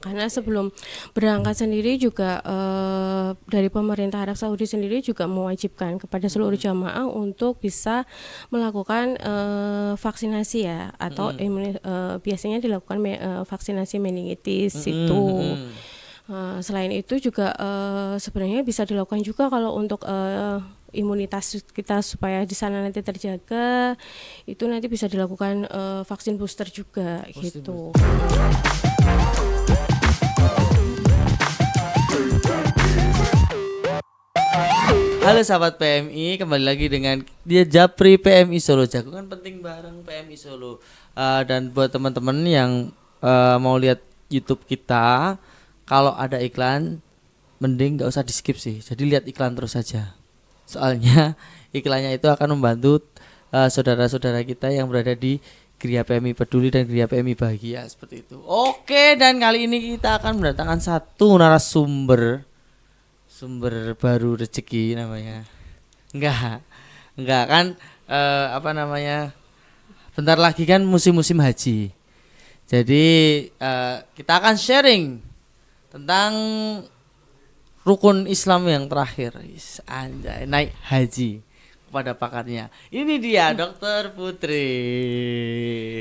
Karena sebelum berangkat sendiri juga dari pemerintah Arab Saudi sendiri juga mewajibkan kepada seluruh jamaah untuk bisa melakukan vaksinasi ya, atau biasanya dilakukan vaksinasi meningitis itu. Selain itu juga sebenarnya bisa dilakukan juga kalau untuk imunitas kita supaya di sana nanti terjaga, itu nanti bisa dilakukan vaksin booster juga gitu. Halo sahabat PMI, kembali lagi dengan dia Japri PMI Solo. Jagungan penting bareng PMI Solo. Dan buat teman-teman yang mau lihat YouTube kita, kalau ada iklan, mending nggak usah di skip sih. Jadi lihat iklan terus saja. Soalnya iklannya itu akan membantu saudara-saudara kita yang berada di Gria PMI Peduli dan Gria PMI Bahagia seperti itu. Oke, dan kali ini kita akan mendatangkan satu narasumber. Sumber baru rezeki namanya. Enggak kan apa namanya? Bentar lagi kan musim-musim haji. Jadi kita akan sharing tentang rukun Islam yang terakhir. Anjay, naik haji kepada pakarnya. Ini dia Dokter Putri.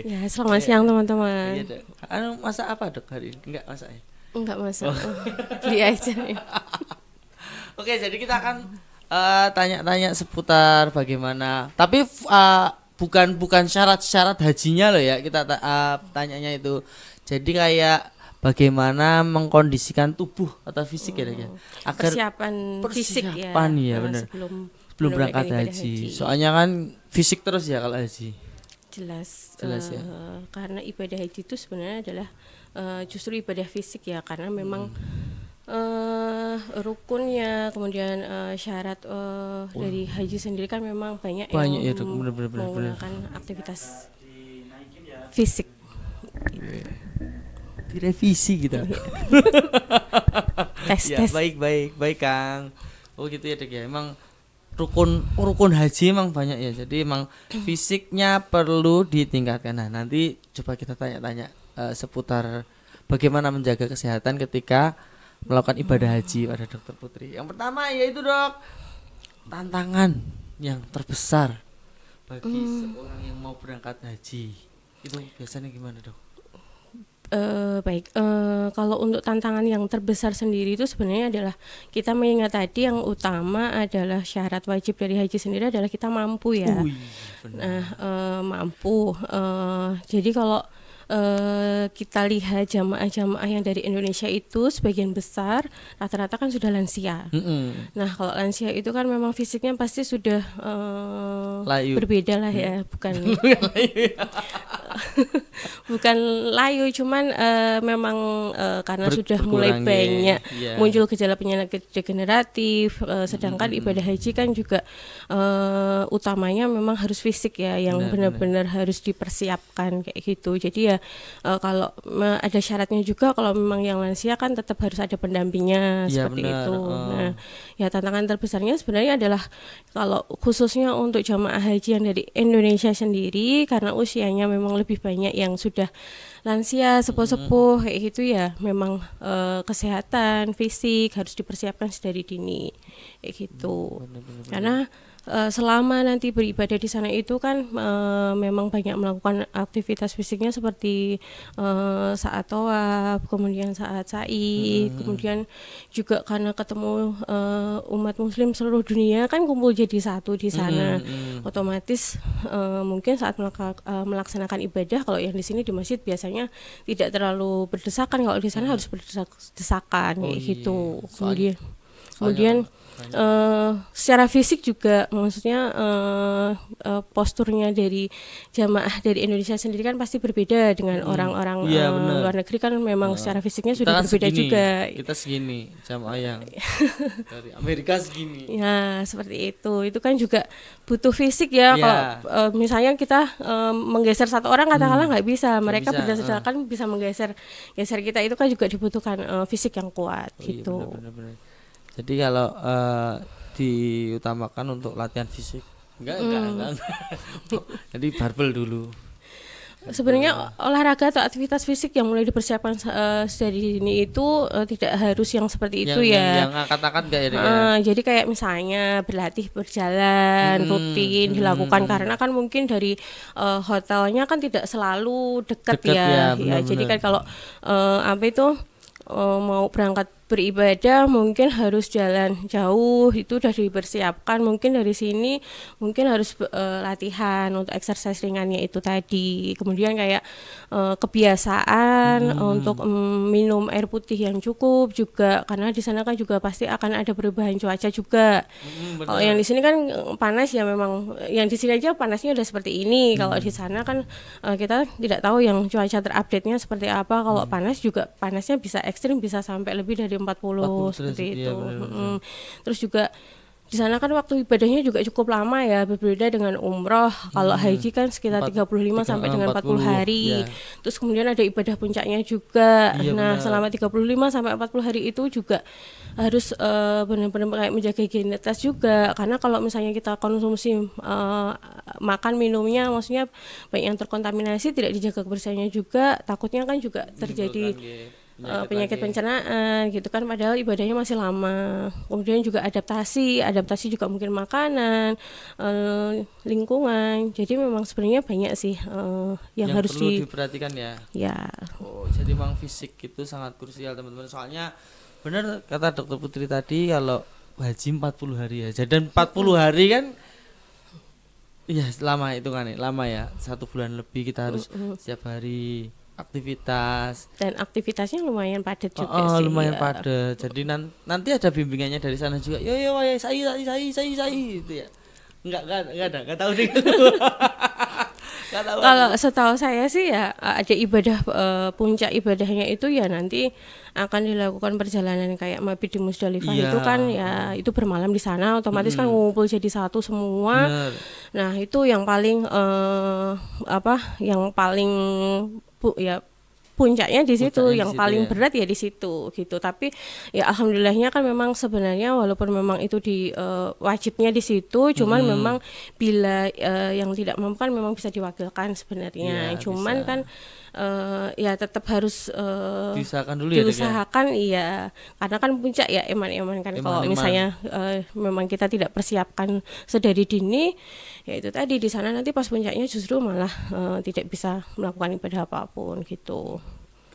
Ya, selamat siang teman-teman. Iya, Dok. Masak apa, Dok, hari ini? Enggak masak ya? Enggak masak. Beli aja ya. Oke, jadi kita akan tanya-tanya seputar bagaimana. Tapi bukan syarat-syarat hajinya loh ya. Kita tanyanya itu. Jadi kayak bagaimana mengkondisikan tubuh atau fisik ya, agar persiapan fisik ya. Ya benar. Sebelum berangkat haji. Soalnya kan fisik terus ya kalau haji. Jelas ya. Karena ibadah haji itu sebenarnya adalah justru ibadah fisik ya, karena memang rukunnya, kemudian syarat dari haji sendiri kan memang banyak yang ya, bener. menggunakan aktivitas fisik. Direvisi gitu. tes. Baik Kang. Oh gitu ya, Dek ya. Emang rukun haji emang banyak ya. Jadi emang fisiknya perlu ditingkatkan. Nah, nanti coba kita tanya-tanya seputar bagaimana menjaga kesehatan ketika melakukan ibadah haji pada Dokter Putri. Yang pertama yaitu, Dok, tantangan yang terbesar bagi seorang yang mau berangkat haji. Itu biasanya gimana, Dok? Kalau untuk tantangan yang terbesar sendiri itu sebenarnya adalah kita mengingat tadi yang utama adalah syarat wajib dari haji sendiri adalah kita mampu ya. Mampu. Jadi kalau kita lihat jamaah-jamaah yang dari Indonesia itu sebagian besar rata-rata kan sudah lansia. Nah, kalau lansia itu kan memang fisiknya pasti sudah berbeda lah ya, bukan bukan layu, cuman memang karena sudah mulai banyak muncul gejala penyakit degeneratif, sedangkan ibadah haji kan juga utamanya memang harus fisik ya, yang benar-benar harus dipersiapkan kayak gitu. Jadi ya kalau ada syaratnya juga, kalau memang yang lansia kan tetap harus ada pendampingnya seperti itu. Nah, ya tantangan terbesarnya sebenarnya adalah kalau khususnya untuk jamaah haji yang dari Indonesia sendiri, karena usianya memang lebih banyak yang sudah lansia, sepuh-sepuh kayak gitu ya, memang kesehatan fisik harus dipersiapkan sedari dini kayak gitu. Karena selama nanti beribadah di sana itu kan memang banyak melakukan aktivitas fisiknya seperti saat tawaf, kemudian saat sa'i, kemudian juga karena ketemu umat muslim seluruh dunia kan kumpul jadi satu di sana. Otomatis mungkin saat melaksanakan ibadah, kalau yang di sini di masjid biasanya tidak terlalu berdesakan, kalau di sana harus berdesakan kayak gitu. Kemudian secara fisik juga, maksudnya posturnya dari jamaah dari Indonesia sendiri kan pasti berbeda dengan orang-orang luar negeri kan, memang secara fisiknya sudah berbeda segini, juga. Kita segini, jamaah yang dari Amerika segini. Ya seperti itu kan juga butuh fisik ya. Kalau misalnya kita menggeser satu orang katakanlah nggak bisa, mereka berdasarkan bisa menggeser kita, itu kan juga dibutuhkan fisik yang kuat gitu. Iya, benar. Jadi kalau diutamakan untuk latihan fisik, enggak. Jadi barbel dulu. Sebenarnya olahraga atau aktivitas fisik yang mulai dipersiapkan dari dini itu tidak harus yang seperti itu ya. Yang angkat-angkat enggak ya? Jadi kayak misalnya berlatih berjalan rutin dilakukan karena kan mungkin dari hotelnya kan tidak selalu dekat ya. Jadi kan kalau mau berangkat beribadah mungkin harus jalan jauh, itu udah dipersiapkan. Mungkin dari sini mungkin harus latihan untuk exercise ringannya itu tadi. Kemudian kayak kebiasaan untuk minum air putih yang cukup juga, karena di sana kan juga pasti akan ada perubahan cuaca juga. Kalau yang di sini kan panas ya, memang yang di sini aja panasnya udah seperti ini. Kalau di sana kan kita tidak tahu yang cuaca terupdate-nya seperti apa. Kalau panas juga panasnya bisa ekstrim, bisa sampai lebih dari 40 seperti itu. Terus juga di sana kan waktu ibadahnya juga cukup lama ya, berbeda dengan umroh. Kalau haji kan sekitar 35 sampai dengan 40 hari. Terus kemudian ada ibadah puncaknya juga. Selama 35 sampai 40 hari itu juga harus benar-benar kayak menjaga higienitas juga, karena kalau misalnya kita konsumsi makan minumnya maksudnya banyak yang terkontaminasi, tidak dijaga kebersihannya juga, takutnya kan juga terjadi penyakit pencernaan gitu kan, padahal ibadahnya masih lama. Kemudian juga adaptasi juga mungkin makanan, lingkungan. Jadi memang sebenarnya banyak sih yang harus perlu diperhatikan ya. Ya. Jadi memang fisik itu sangat krusial teman-teman. Soalnya benar kata Dokter Putri tadi, kalau haji 40 hari ya. Dan 40 hari kan ya lama itu kan, lama ya. 1 bulan lebih kita harus setiap hari aktivitas, dan aktivitasnya lumayan padat juga sih. Lumayan padat. Jadi nanti ada bimbingannya dari sana juga. Yo saya itu ya. Enggak tahu deh. Kalau setahu saya sih ya ada ibadah puncak ibadahnya itu ya nanti akan dilakukan perjalanan kayak mabit di Musdalifah. Itu kan ya itu bermalam di sana, otomatis kan ngumpul jadi satu semua. Nah itu yang paling puncaknya di situ, yang paling berat ya di situ gitu. Tapi ya alhamdulillahnya kan memang sebenarnya walaupun memang itu di wajibnya di situ, cuman memang bila yang tidak mampu kan memang bisa diwakilkan sebenarnya. Cuman bisa. Kan ya tetap harus diusahakan dulu diusahakan ya, karena kan puncak ya eman-eman kan. Kalau misalnya memang kita tidak persiapkan sedari dini, ya itu tadi di sana nanti pas puncaknya justru malah tidak bisa melakukan ibadah apapun gitu.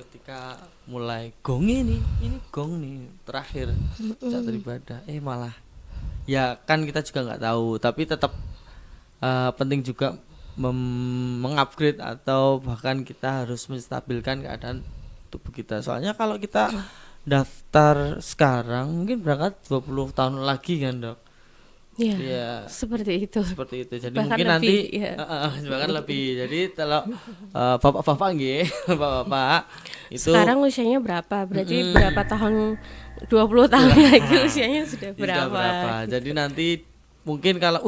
Ketika mulai gong ini gong nih terakhir saat beribadah, malah ya kan kita juga nggak tahu, tapi tetap penting juga mengupgrade atau bahkan kita harus menstabilkan keadaan tubuh kita. Soalnya kalau kita daftar sekarang mungkin berangkat 20 tahun lagi kan Dok. Ya, seperti itu. Jadi bahkan mungkin lebih, nanti bahkan lebih. Jadi kalau bapak-bapak nggih, bapak-bapak itu sekarang usianya berapa? Berarti berapa tahun? 20 tahun lagi usianya sudah berapa? Jadi nanti mungkin kalau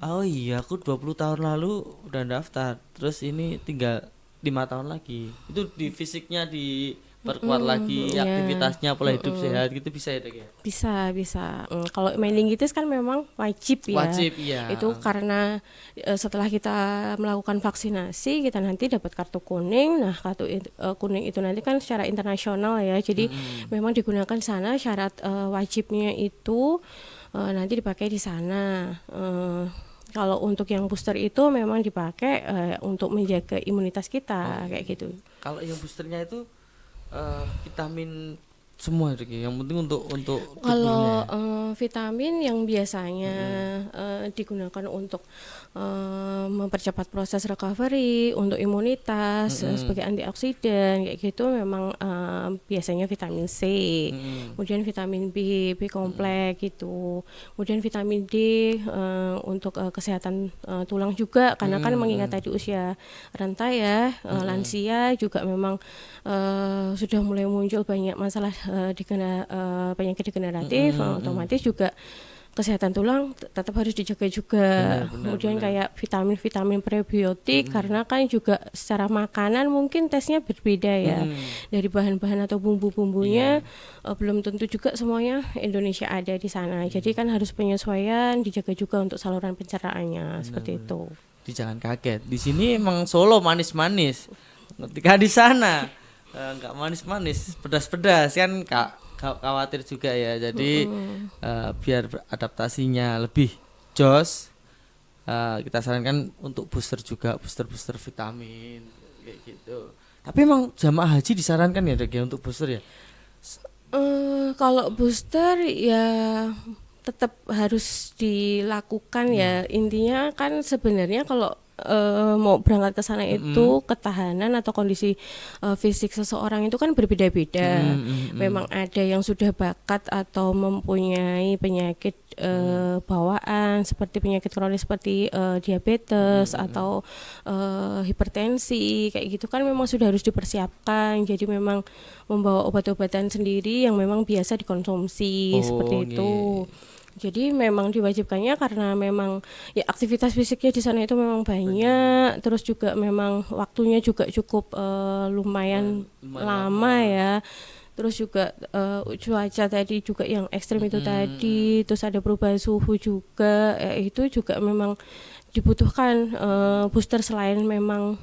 aku 20 tahun lalu udah daftar, terus ini tinggal 5 tahun lagi. Itu di fisiknya diperkuat lagi, aktivitasnya, pola hidup sehat gitu bisa ya Dok ya? Bisa. Kalau meningitis kan memang wajib ya. Itu karena setelah kita melakukan vaksinasi, kita nanti dapat kartu kuning. Nah, kartu kuning itu nanti kan secara internasional ya. Jadi memang digunakan sana, syarat wajibnya itu nanti dipakai di sana. Kalau untuk yang booster itu memang dipakai untuk menjaga imunitas kita kayak gitu. Kalau yang boosternya itu vitamin semua yang penting untuk kalau vitamin yang biasanya digunakan untuk mempercepat proses recovery, untuk imunitas, sebagai antioksidan kayak gitu, memang biasanya vitamin C, kemudian vitamin B kompleks gitu, kemudian vitamin D untuk kesehatan tulang juga, karena kan mengingat tadi usia renta ya, lansia juga memang sudah mulai muncul banyak masalah penyakit degeneratif, otomatis juga kesehatan tulang tetap harus dijaga juga. Kemudian kayak vitamin prebiotik, karena kan juga secara makanan mungkin tesnya berbeda ya, dari bahan-bahan atau bumbu-bumbunya belum tentu juga semuanya Indonesia ada di sana. Jadi kan harus penyesuaian, dijaga juga untuk saluran pencernaannya seperti itu. jangan kaget. Di sini emang Solo manis-manis. Ketika di sana nggak manis-manis, pedas-pedas kan khawatir juga ya. Jadi biar adaptasinya lebih jos, kita sarankan untuk booster juga, booster vitamin kayak gitu. Tapi emang jamaah haji disarankan ya Dok ya untuk booster ya? Kalau booster ya tetap harus dilakukan ya. Intinya kan sebenarnya kalau mau berangkat ke sana itu ketahanan atau kondisi fisik seseorang itu kan berbeda-beda. Memang ada yang sudah bakat atau mempunyai penyakit bawaan seperti penyakit kronis seperti diabetes atau hipertensi kayak gitu kan memang sudah harus dipersiapkan. Jadi memang membawa obat-obatan sendiri yang memang biasa dikonsumsi seperti itu. Jadi memang diwajibkannya karena memang ya aktivitas fisiknya di sana itu memang banyak, terus juga memang waktunya juga cukup lumayan lama ya. Terus juga cuaca tadi juga yang ekstrim itu tadi, terus ada perubahan suhu juga, itu juga memang dibutuhkan booster selain memang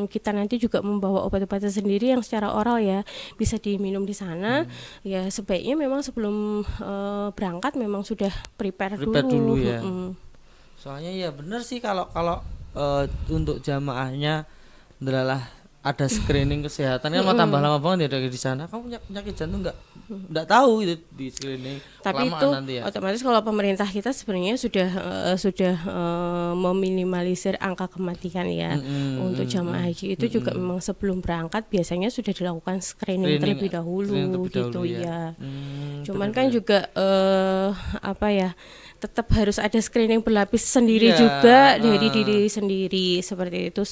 kita nanti juga membawa obat-obatan sendiri yang secara oral ya bisa diminum di sana. Ya sebaiknya memang sebelum berangkat memang sudah prepare dulu ya. Soalnya ya benar sih kalau untuk jamaahnya adalah ada screening kesehatan kan mau tambah lama banget ya dari di sana. Kamu punya penyakit jantung nggak tahu itu di screening. Tapi itu nanti ya. Otomatis kalau pemerintah kita sebenarnya sudah meminimalisir angka kematian ya untuk jamaah haji itu juga memang sebelum berangkat biasanya sudah dilakukan screening terlebih dahulu gitu ya. Cuman kan juga apa ya, tetap harus ada screening berlapis sendiri juga dari diri sendiri seperti itu.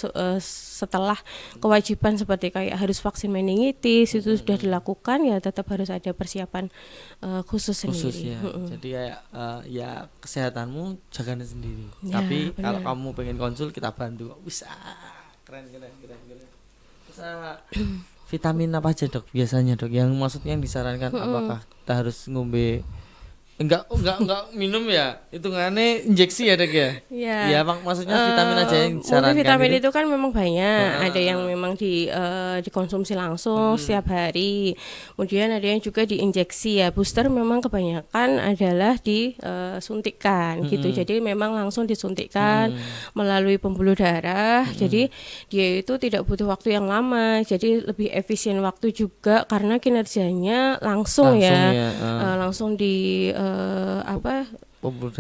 Setelah kewajiban seperti kayak harus vaksin meningitis itu sudah dilakukan ya tetap harus ada persiapan khusus sendiri. Jadi kayak ya kesehatanmu jagain sendiri. Ya, tapi kalau kamu pengen konsul kita bantu. Bisa keren. Terus vitamin apa aja Dok biasanya Dok? Yang maksudnya yang disarankan apakah kita harus ngombe enggak minum ya, hitungannya injeksi ya Dok ya? Iya maksudnya vitamin aja yang disarankan. Multivitamin itu kan memang banyak, ada yang memang dikonsumsi langsung setiap hari, kemudian ada yang juga diinjeksi ya. Booster memang kebanyakan adalah disuntikkan gitu, jadi memang langsung disuntikkan melalui pembuluh darah, jadi dia itu tidak butuh waktu yang lama, jadi lebih efisien waktu juga karena kinerjanya langsung langsung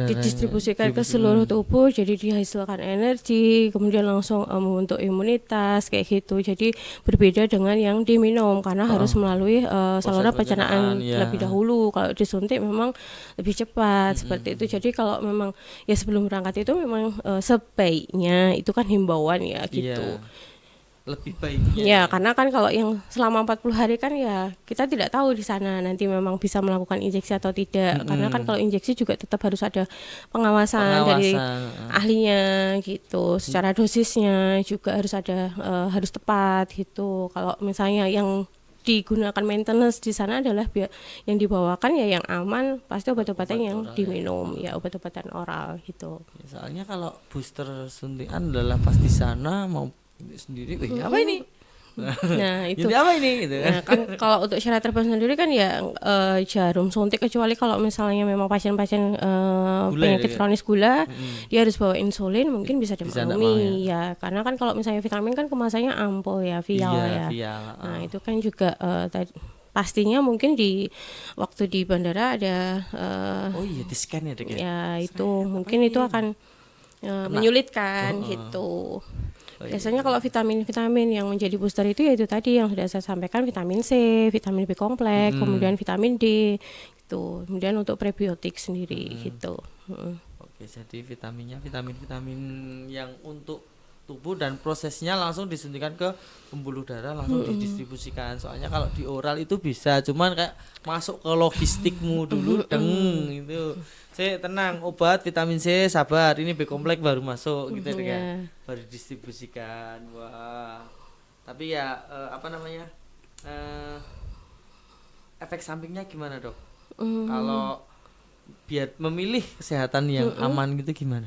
didistribusikan ke seluruh tubuh, jadi dihasilkan energi, kemudian langsung membentuk imunitas kayak gitu. Jadi berbeda dengan yang diminum karena harus melalui saluran pencernaan terlebih dahulu. Kalau disuntik memang lebih cepat seperti itu. Jadi kalau memang ya sebelum berangkat itu memang sebaiknya itu kan himbauan ya gitu. Lebih baiknya ya karena kan kalau yang selama 40 hari kan ya kita tidak tahu di sana nanti memang bisa melakukan injeksi atau tidak, karena kan kalau injeksi juga tetap harus ada pengawasan dari ahlinya gitu, secara dosisnya juga harus ada harus tepat gitu. Kalau misalnya yang digunakan maintenance di sana adalah yang dibawakan ya yang aman, pasti obat-obatan yang diminum ya obat-obatan oral gitu. Soalnya kalau booster suntikan adalah pas di sana mau sendiri, apa ini? Nah itu apa ini gitu. Nah, kan kalau untuk syarat tertentu sendiri kan ya jarum suntik, kecuali kalau misalnya memang pasien-pasien penyakit kronis gula, dia harus bawa insulin, mungkin bisa dimaklumi ya, karena kan kalau misalnya vitamin kan kemasannya ampul ya, vial ya. Nah itu kan juga pastinya mungkin di waktu di bandara ada di scan ya Dek ya. Ya itu mungkin itu akan menyulitkan gitu. Biasanya kalau vitamin-vitamin yang menjadi booster itu yaitu tadi yang sudah saya sampaikan, vitamin C, vitamin B kompleks, kemudian vitamin D gitu. Kemudian untuk prebiotik sendiri gitu. Oke, jadi vitamin yang untuk tubuh dan prosesnya langsung disuntikan ke pembuluh darah, langsung didistribusikan. Soalnya kalau di oral itu bisa, cuman kayak masuk ke logistikmu dulu itu. Saya tenang, obat vitamin C sabar, ini B kompleks baru masuk gitu kan. Baru didistribusikan. Wah. Tapi ya efek sampingnya gimana, Dok? Kalau biar memilih kesehatan yang aman gitu gimana?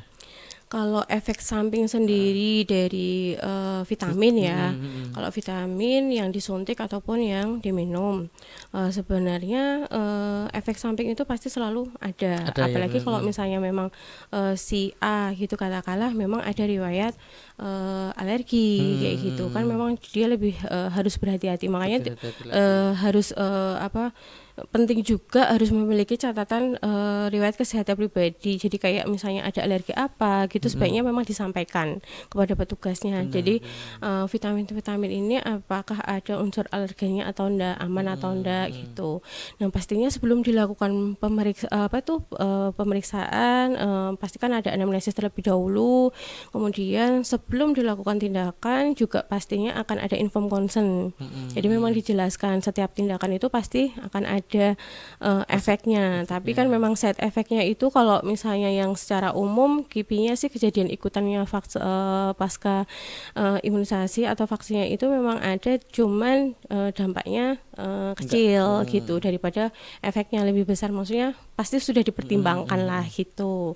Kalau efek samping sendiri dari vitamin ya, kalau vitamin yang disuntik ataupun yang diminum, sebenarnya efek samping itu pasti selalu ada apalagi ya, kalau misalnya memang si A gitu katakanlah memang ada riwayat alergi kayak gitu kan, memang dia lebih harus berhati-hati, makanya harus penting juga harus memiliki catatan riwayat kesehatan pribadi. Jadi kayak misalnya ada alergi apa gitu, sebaiknya memang disampaikan kepada petugasnya. Jadi vitamin-vitamin ini apakah ada unsur alergennya atau enggak, aman atau enggak gitu. Nah, pastinya sebelum dilakukan pemeriksaan pastikan ada anamnesis terlebih dahulu. Kemudian sebelum dilakukan tindakan juga pastinya akan ada informed consent. Jadi memang dijelaskan setiap tindakan itu pasti akan ada efeknya, tapi kan memang side efeknya itu kalau misalnya yang secara umum KIPI-nya sih kejadian ikutannya pasca imunisasi atau vaksinnya itu memang ada, cuman dampaknya kecil gitu daripada efeknya lebih besar, maksudnya pasti sudah dipertimbangkan lah gitu.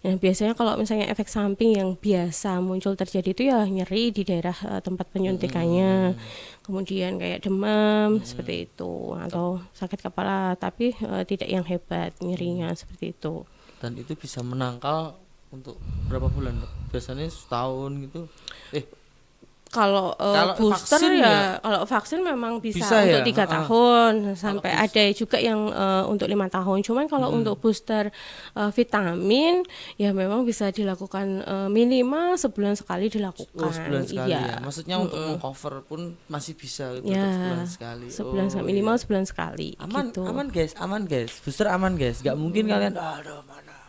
Nah, biasanya kalau misalnya efek samping yang biasa muncul terjadi itu ya nyeri di daerah tempat penyuntikannya, kemudian kayak demam seperti itu, atau sakit kepala tapi tidak yang hebat nyerinya seperti itu. Dan itu bisa menangkal untuk berapa bulan? Biasanya setahun gitu. Kalau booster ya, kalau vaksin memang bisa untuk 3 tahun sampai ada juga yang untuk 5 tahun. Cuman kalau untuk booster vitamin ya memang bisa dilakukan minimal sebulan sekali dilakukan. Sebulan sekali ya. Maksudnya untuk mengcover pun masih bisa gitu, ya, sebulan sekali. Minimal sebulan sekali. Aman, gitu. aman guys. Booster aman guys. Gak mungkin kalian aduh mana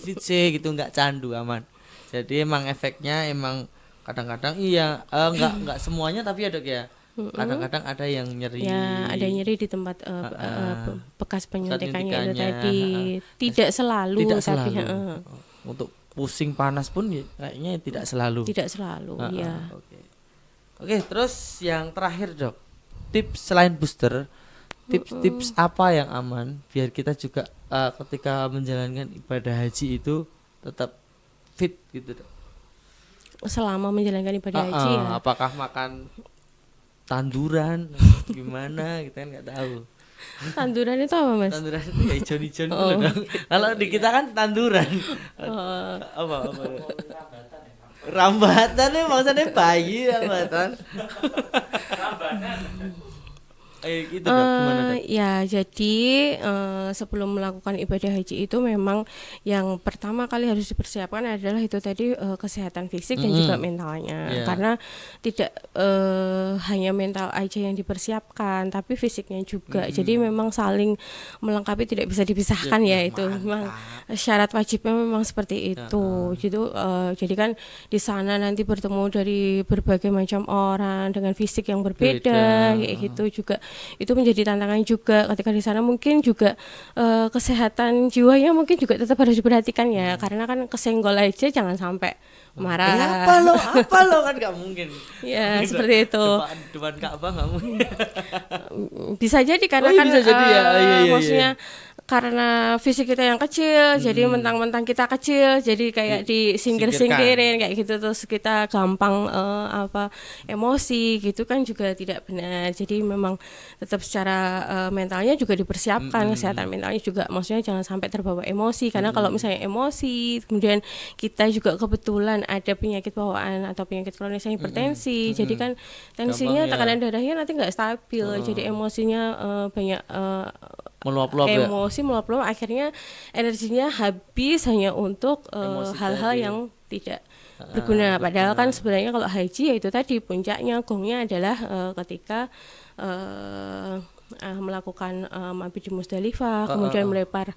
Vitse gitu, nggak candu, aman. Jadi emang efeknya emang kadang-kadang nggak semuanya, tapi ada kayak kadang-kadang ada yang nyeri. Ya, ada nyeri di tempat bekas penyuntikannya itu tadi. Tidak selalu. Untuk pusing panas pun ya, kayaknya tidak selalu. Tidak selalu, ya. Oke, terus yang terakhir Dok, tips selain booster, tips apa yang aman biar kita juga ketika menjalankan ibadah haji itu tetap fit gitu Dok? Selama menjalankan ibadah haji ya. Apakah makan tanduran gimana, kita kan nggak tahu. Tanduran itu apa Mas? Tanduran itu ya hijau-hijau dulu dong. Kalau di kita kan tanduran. Apa? Rambatan ya, maksudnya bayi rambatan. Gitu, gimana, ya jadi sebelum melakukan ibadah haji itu memang yang pertama kali harus dipersiapkan adalah itu tadi kesehatan fisik dan juga mentalnya, karena tidak hanya mental aja yang dipersiapkan tapi fisiknya juga. Jadi memang saling melengkapi, tidak bisa dipisahkan ya, itu memang syarat wajibnya memang seperti itu. Jadi kan di sana nanti bertemu dari berbagai macam orang dengan fisik yang berbeda kayak gitu juga. Itu menjadi tantangan juga ketika di sana. Mungkin juga kesehatan jiwanya mungkin juga tetap harus diperhatikan ya, karena kan kesenggol aja jangan sampai marah. Apa lo kan nggak mungkin. Ya gitu, seperti itu. Depan Ka'bah nggak mungkin. Bisa jadi karena kan maksudnya karena fisik kita yang kecil, jadi mentang-mentang kita kecil, jadi kayak disingkir-singkirin kayak gitu, terus kita gampang emosi gitu kan juga tidak benar. Jadi memang tetap secara mentalnya juga dipersiapkan, kesehatan mentalnya juga, maksudnya jangan sampai terbawa emosi, karena kalau misalnya emosi kemudian kita juga kebetulan ada penyakit bawaan atau penyakit kronis yang hipertensi, jadi kan tensinya, tekanan darahnya nanti nggak stabil, jadi emosinya banyak meluap-luap, emosi meluap-luap, akhirnya energinya habis hanya untuk hal-hal yang tidak berguna. Padahal kan sebenarnya kalau haji ya itu tadi puncaknya, gongnya adalah ketika melakukan mabit di Musdalifah, kemudian melempar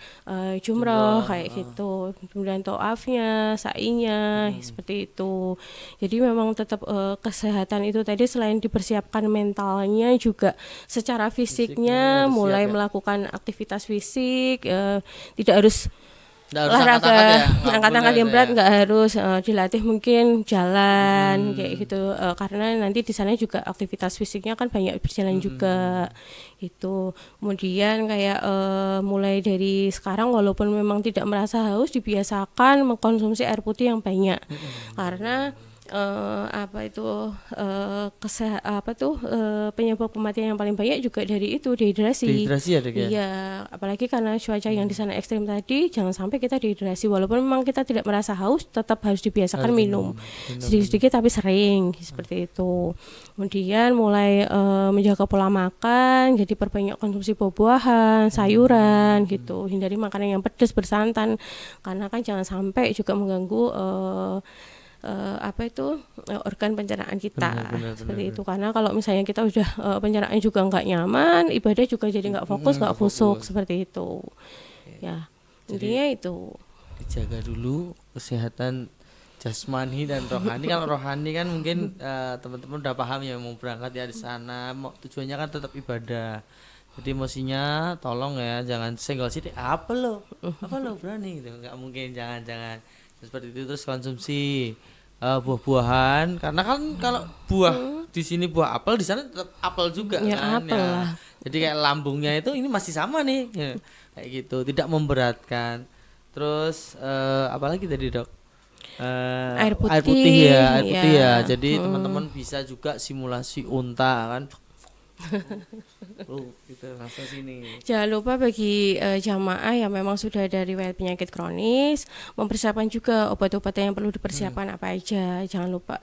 jumroh kayak gitu, kemudian tawafnya, sa'inya seperti itu. Jadi memang tetap kesehatan itu tadi selain dipersiapkan mentalnya juga secara fisiknya mulai melakukan aktivitas fisik, tidak harus olahraga angkat-angkat yang berat nggak harus dilatih, mungkin jalan kayak gitu, karena nanti di sana juga aktivitas fisiknya kan banyak berjalan juga gitu. Kemudian kayak mulai dari sekarang walaupun memang tidak merasa haus, dibiasakan mengkonsumsi air putih yang banyak, karena penyebab kematian yang paling banyak juga dari itu dehidrasi ya, Dek, ya? Iya, apalagi karena cuaca yang di sana ekstrim tadi, jangan sampai kita dehidrasi. Walaupun memang kita tidak merasa haus, tetap harus dibiasakan minum sedikit-sedikit tapi sering, seperti itu. Kemudian mulai menjaga pola makan, jadi perbanyak konsumsi buah-buahan, sayuran gitu, hindari makanan yang pedas bersantan, karena kan jangan sampai juga mengganggu organ pencernaan kita. Seperti itu, karena kalau misalnya kita udah pencernaan juga nggak nyaman, ibadah juga jadi nggak fokus, nggak khusyuk, seperti itu. Ya, intinya itu dijaga dulu kesehatan jasmani dan rohani. Kalau rohani kan mungkin teman-teman udah paham ya, mau berangkat ya di sana, tujuannya kan tetap ibadah. Jadi emosinya tolong ya, jangan senggol sidik, apa lo berani gitu, nggak mungkin, jangan seperti itu. Terus konsumsi buah-buahan, karena kan kalau buah di sini buah apel, di sana tetap apel juga ya, kan apel ya. lah. Jadi kayak lambungnya itu ini masih sama nih ya, kayak gitu, tidak memberatkan. Terus apalagi tadi Dok, air putih ya. Jadi teman-teman bisa juga simulasi unta kan. Gitu langsung sini. Jangan lupa bagi jamaah yang memang sudah ada riwayat penyakit kronis, mempersiapkan juga obat-obatan yang perlu dipersiapkan apa aja. Jangan lupa,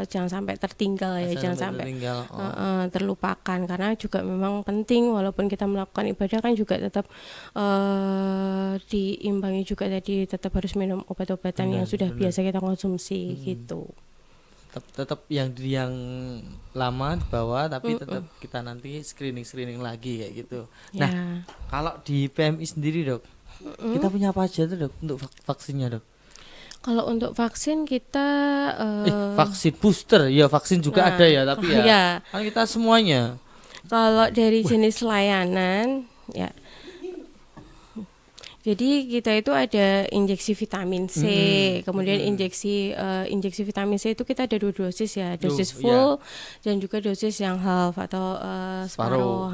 jangan sampai tertinggal ya, jangan sampai terlupakan, karena juga memang penting walaupun kita melakukan ibadah kan juga tetap diimbangi juga, tadi tetap harus minum obat-obatan yang sudah biasa kita konsumsi gitu. Tetap yang lama dibawa, tapi tetap kita nanti screening lagi kayak gitu. Nah, kalau di PMI sendiri Dok, kita punya apa aja tuh Dok untuk vaksinnya Dok? Kalau untuk vaksin kita vaksin booster ya, vaksin juga ada ya, tapi ya kan kita semuanya. Kalau dari jenis layanan ya, jadi kita itu ada injeksi vitamin C, kemudian injeksi vitamin C itu kita ada 2 dosis ya, dosis full dan juga dosis yang half atau separuh.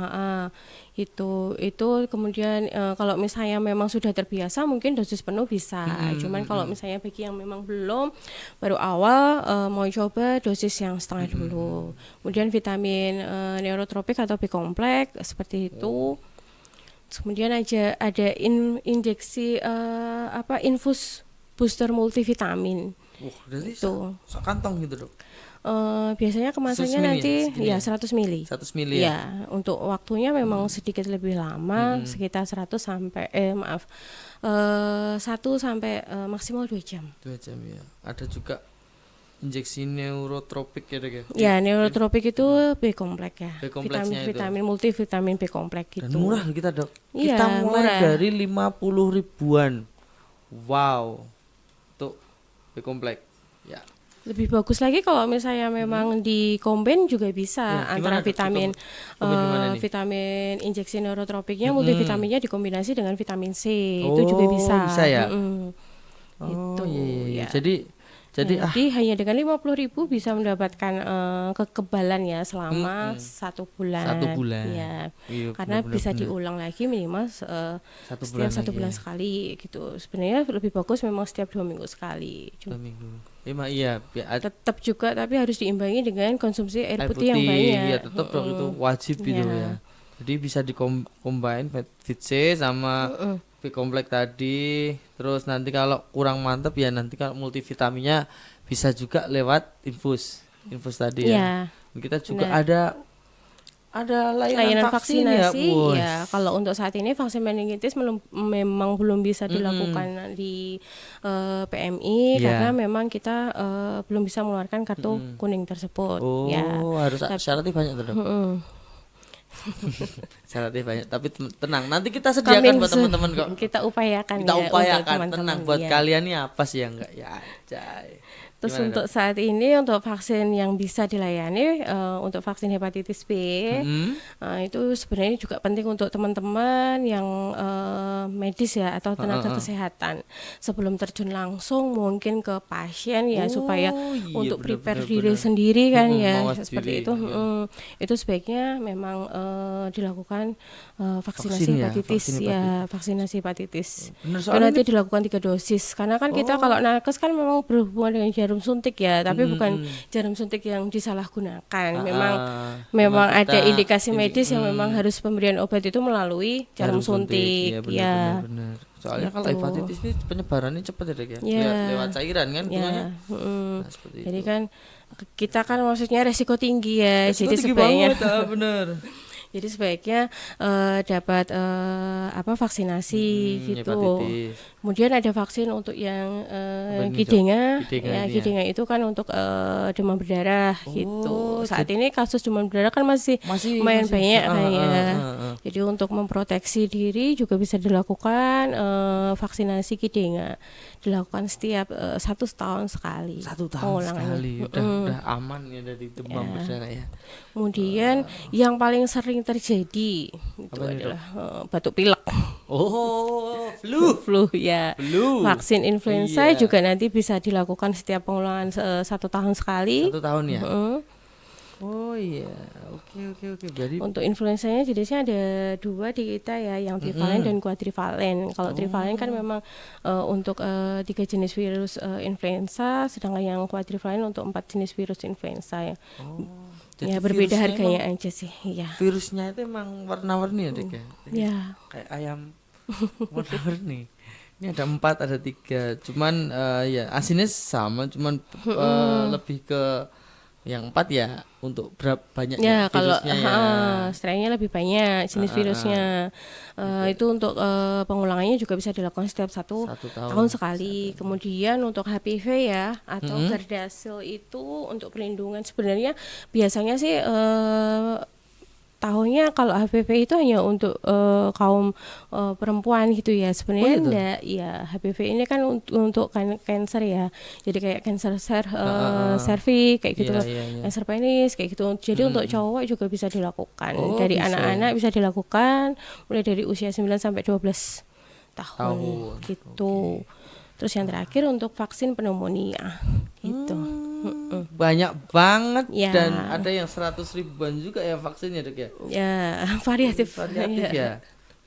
Itu kemudian kalau misalnya memang sudah terbiasa mungkin dosis penuh bisa. Cuman kalau misalnya bagi yang memang belum, baru awal mau coba dosis yang setengah dulu. Kemudian vitamin neurotropik atau B-kompleks seperti itu. Kemudian ada injeksi infus booster multivitamin. Itu sekantong gitu Dok. Biasanya kemasannya nanti ya 100 mili. 100 mili ya. Untuk waktunya memang sedikit lebih lama, sekitar 100 sampai 1 sampai maksimal 2 jam. 2 jam ya. Ada juga injeksi neurotropik ya Dok ya? Ya, neurotropik itu B-kompleks ya. Vitamin multivitamin B-kompleks gitu. Dan murah kita Dok. Iya, kita mulai murah. dari 50 ribuan. Wow. Untuk B-kompleks. Ya. Lebih bagus lagi kalau misalnya memang di combine juga bisa antara vitamin injeksi neurotropiknya, multivitaminnya dikombinasi dengan vitamin C. Itu juga bisa. Bisa ya? Itu. Iya. Ya. Jadi hanya dengan 50.000 bisa mendapatkan kekebalan ya selama 1 bulan. 1 bulan. Ya. Karena bisa diulang lagi minimal setiap 1 bulan sekali gitu. Sebenarnya lebih bagus memang setiap 2 minggu sekali. 2 minggu. Iya. Tetap juga tapi harus diimbangi dengan konsumsi air putih yang banyak. Iya, tetap dong itu wajib gitu ya. Jadi bisa dicombine Fit C sama B-kompleks tadi. Terus nanti kalau kurang mantep ya nanti kalau multivitaminnya bisa juga lewat infus tadi ya. Kita juga ada layanan vaksinasi ya. Kalau untuk saat ini vaksin meningitis memang belum bisa dilakukan di PMI karena memang kita belum bisa mengeluarkan kartu kuning tersebut. Harus syaratnya banyak tuh Dok. Syaratnya banyak, tapi tenang, nanti kita sediakan buat teman-teman kok. Kita upayakan tenang buat kalian nih apa sih yang enggak ya aja. Terus untuk saat ini untuk vaksin yang bisa dilayani untuk vaksin hepatitis B itu sebenarnya juga penting untuk teman-teman yang medis ya atau tenaga kesehatan sebelum terjun langsung mungkin ke pasien ya supaya untuk prepare diri sendiri kan ya seperti itu. Itu sebaiknya memang dilakukan vaksinasi hepatitis ya, vaksinasi hepatitis. Itu nanti dilakukan 3 dosis karena kan kita kalau nakes kan memang berhubungan dengan jarum suntik ya, tapi bukan jarum suntik yang disalahgunakan. Memang ada indikasi medis yang memang harus pemberian obat itu melalui jarum suntik. Ya, benar. Soalnya kalau hepatitis ini penyebarannya cepat ya, Dek ya. Lewat cairan kan ya. Jadi kan kita kan maksudnya resiko tinggi ya. Jadi sebaiknya benar. Jadi sebaiknya dapat vaksinasi gitu. Hepatitis. Kemudian ada vaksin untuk yang kidenga. Kidenga itu kan untuk demam berdarah gitu. Saat ini kasus demam berdarah kan masih lumayan banyak kan ya. Jadi untuk memproteksi diri juga bisa dilakukan vaksinasi kidenga. Dilakukan setiap 1 tahun sekali. 1 tahun sekali. Udah aman ya dari demam berdarah ya. Kemudian yang paling sering terjadi itu adalah batuk pilek. Flu ya. Vaksin influenza juga nanti bisa dilakukan setiap pengulangan 1 tahun sekali. 1 tahun ya. Oke. Jadi untuk influenzanya jenisnya ada 2 di kita ya, yang trivalen dan quadrivalen. Kalau trivalen kan memang untuk 3 jenis virus influenza, sedangkan yang quadrivalen untuk 4 jenis virus influenza ya. Ya berbeda harganya aja sih. Ya. Virusnya itu emang warna-warni ya, Dek ya. Ya. Kayak ayam warna-warni. Ini ada 4, ada 3. Cuman ya asinnya sama, cuman lebih ke yang 4 ya untuk banyak ya virusnya kalau strainnya lebih banyak jenis virusnya. Itu untuk pengulangannya juga bisa dilakukan setiap 1 tahun sekali. Kemudian untuk HPV ya atau Gardasil itu untuk perlindungan sebenarnya biasanya sih tahunya kalau HPV itu hanya untuk kaum perempuan gitu ya. Sebenarnya enggak ya, HPV ini kan untuk kanker ya. Jadi kayak kanker serviks kayak gitu, kanker penis kayak gitu. Jadi untuk cowok juga bisa dilakukan. Dari anak-anak bisa dilakukan mulai dari usia 9 sampai 12 tahun gitu. Terus yang terakhir untuk vaksin pneumonia gitu. Banyak banget ya. Dan ada yang 100 ribuan juga ya vaksinnya, Dok ya. Ya, variatif ya.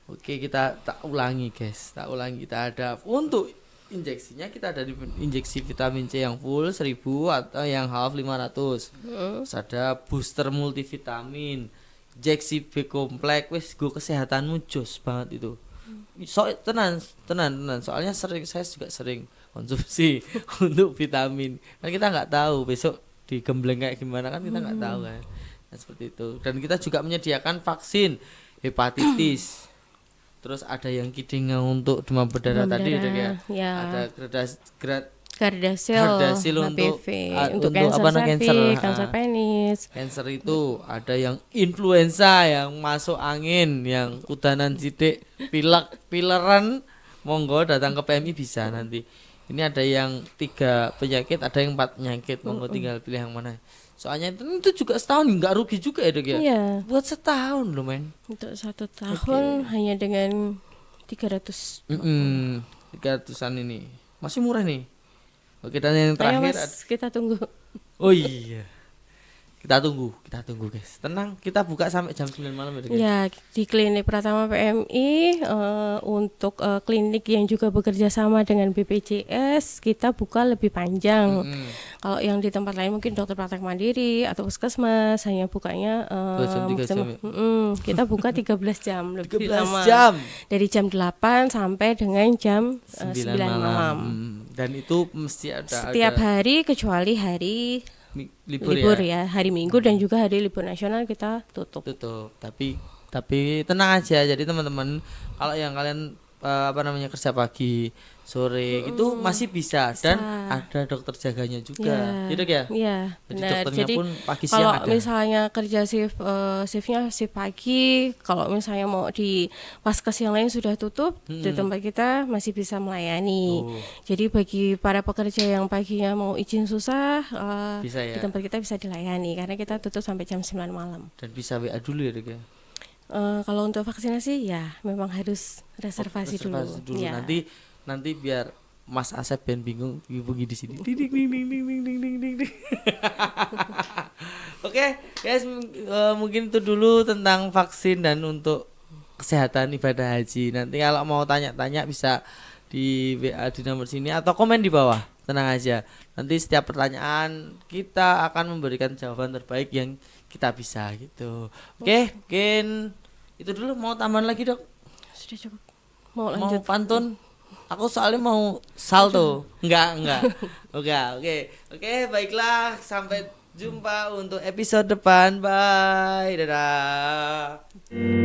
Oke, kita ulangi guys. Kita ada untuk injeksinya, kita ada di injeksi vitamin C yang full 1000 atau yang half 500. Terus ada booster multivitamin, injeksi B kompleks. Wis go kesehatanmu jos banget itu. Tenan. Soalnya saya juga sering konsumsi untuk vitamin. Kan kita nggak tahu besok digembleng kayak gimana, kan kita nggak tahu kan. Nah, seperti itu. Dan kita juga menyediakan vaksin hepatitis. Terus ada yang kidenga untuk demam berdarah tadi ya. Ada Gardasil untuk kanker penis. Kanker itu ada yang influenza yang masuk angin, yang udanan sidik, pileran, monggo datang ke PMI bisa nanti. Ini ada yang 3 penyakit, ada yang 4 penyakit, monggo tinggal pilih yang mana. Soalnya itu juga setahun nggak rugi juga ya, Dok ya. Iya. Buat setahun loh, men. Untuk 1 tahun hanya dengan 300. 300-an ini masih murah nih. Oke, dan yang terakhir kita tunggu. Oh iya. Kita tunggu guys. Tenang, kita buka sampai jam 9 malam ya, guys. Ya, di klinik Pratama PMI untuk klinik yang juga bekerja sama dengan BPJS, kita buka lebih panjang. Kalau yang di tempat lain mungkin dokter praktek mandiri atau puskesmas hanya bukanya 2 jam, 3 jam. Kita buka 13 jam lebih 13 lama. Jam. Dari jam 8 sampai dengan jam 9 malam. Dan itu mesti setiap hari kecuali hari libur ya, hari Minggu dan juga hari libur nasional kita tutup. Tapi tenang aja. Jadi teman-teman, kalau yang kalian kerja pagi sore itu masih bisa dan ada dokter jaganya juga. Gitu ya? Iya. Jadi dokternya pun pagi siang kalau ada. misalnya kerja shiftnya shift pagi, kalau misalnya mau di vaskes yang lain sudah tutup, di tempat kita masih bisa melayani. Jadi bagi para pekerja yang paginya mau izin susah, bisa ya? Di tempat kita bisa dilayani karena kita tutup sampai jam 9 malam. Dan bisa WA dulu ya, Dok ya? Kalau untuk vaksinasi ya memang harus reservasi dulu. Ya. Nanti biar Mas Asep ben bingung hubungi di sini. Ding ding ding ding ding ding ding ding ding. Oke, guys, mungkin itu dulu tentang vaksin dan untuk kesehatan ibadah haji. Nanti kalau mau tanya-tanya bisa di WA di nomor sini atau komen di bawah. Tenang aja. Nanti setiap pertanyaan kita akan memberikan jawaban terbaik yang kita bisa gitu. Oke, mungkin itu dulu. Mau tambahan lagi, Dok? Sudah cukup. Mau lanjut pantun? Aku soalnya mau salto. Enggak. Oke, baiklah. Sampai jumpa untuk episode depan. Bye. Dadah.